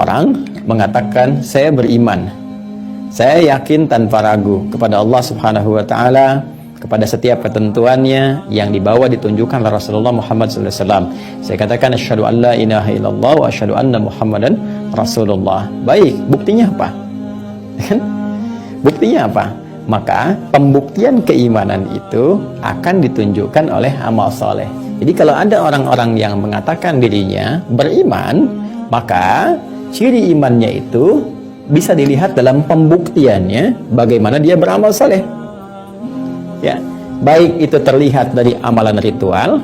seseorang mengatakan, saya beriman, saya yakin tanpa ragu kepada Allah Subhanahu wa Ta'ala, kepada setiap ketentuannya yang dibawa ditunjukkan oleh Rasulullah Muhammad SAW. Saya katakan asyhadu an la ilaha illallah wa asyhadu anna Muhammadan Rasulullah. Baik, buktinya apa? Buktinya apa? Maka pembuktian keimanan itu akan ditunjukkan oleh amal soleh. Jadi kalau ada orang-orang yang mengatakan dirinya beriman, maka ciri imannya itu bisa dilihat dalam pembuktiannya bagaimana dia beramal soleh. Ya, baik itu terlihat dari amalan ritual,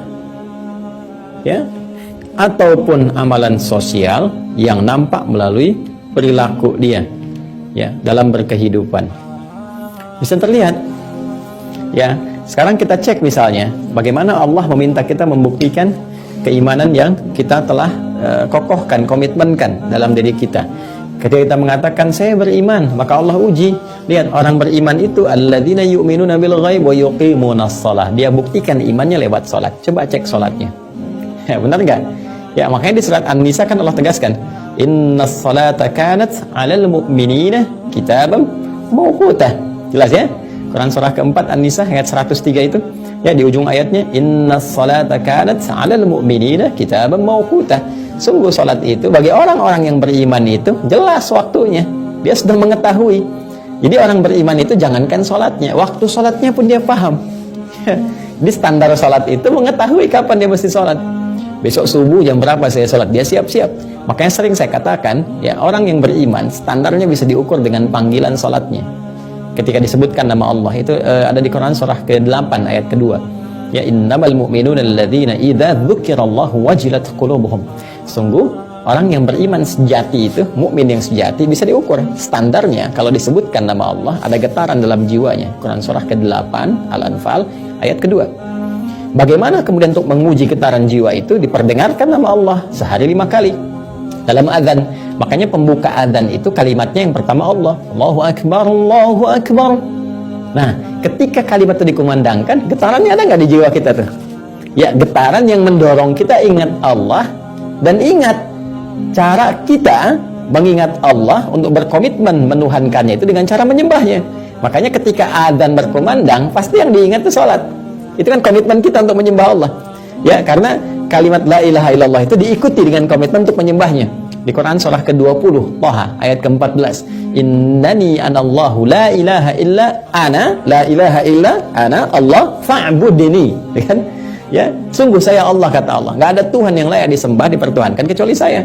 ya, ataupun amalan sosial yang nampak melalui perilaku dia, ya, dalam berkehidupan. Bisa terlihat. Ya, sekarang kita cek misalnya bagaimana Allah meminta kita membuktikan keimanan yang kita telah kokohkan, komitmenkan dalam diri kita. Ketika kita mengatakan saya beriman, maka Allah uji. Lihat, orang beriman itu alladzina yu'minuna bil ghaib wa yuqimunas shalah. Dia buktikan imannya lewat salat. Coba cek salatnya. Ya, benar enggak? Ya, makanya di surat An-Nisa kan Allah tegaskan, innas salata kanat 'alal mu'minina kitaban mawqutah. Jelas ya? Quran surah keempat An-Nisa ayat 103 itu. Ya, di ujung ayatnya innas salata kanat 'alal mu'minina kitaban mawqutah. Sungguh salat itu bagi orang-orang yang beriman itu jelas waktunya. Dia sudah mengetahui. Jadi orang beriman itu jangankan salatnya, waktu salatnya pun dia paham. Di standar salat itu mengetahui kapan dia mesti salat. Besok subuh jam berapa saya salat, dia siap-siap. Makanya sering saya katakan, ya, orang yang beriman standarnya bisa diukur dengan panggilan salatnya. Ketika disebutkan nama Allah itu ada di Quran surah ke-8 ayat kedua. Ya, innamal mu'minuna alladzina idza dzukirallahu wajilat qulubuhum. Sungguh orang yang beriman sejati itu, mukmin yang sejati bisa diukur. Standarnya kalau disebutkan nama Allah ada getaran dalam jiwanya. Quran surah ke-8 Al-Anfal ayat kedua. Bagaimana kemudian untuk menguji getaran jiwa itu? Diperdengarkan nama Allah sehari 5 kali dalam azan. Makanya pembuka azan itu kalimatnya yang pertama Allah, Allahu Akbar, Allahu Akbar. Nah, ketika kalimat itu dikumandangkan, getarannya ada nggak di jiwa kita tuh? Ya, getaran yang mendorong kita ingat Allah dan ingat cara kita mengingat Allah untuk berkomitmen menuhankannya itu dengan cara menyembahnya. Makanya ketika adzan berkumandang, pasti yang diingat itu sholat. Itu kan komitmen kita untuk menyembah Allah. Ya, karena kalimat la ilaha illallah itu diikuti dengan komitmen untuk menyembahnya. Di Quran surah ke-20 Thaha ayat ke-14, innani anallahu la ilaha illa ana, la ilaha illa ana Allah fa'budini. Ya, sungguh saya Allah, kata Allah, nggak ada Tuhan yang layak disembah, dipertuhankan kecuali saya.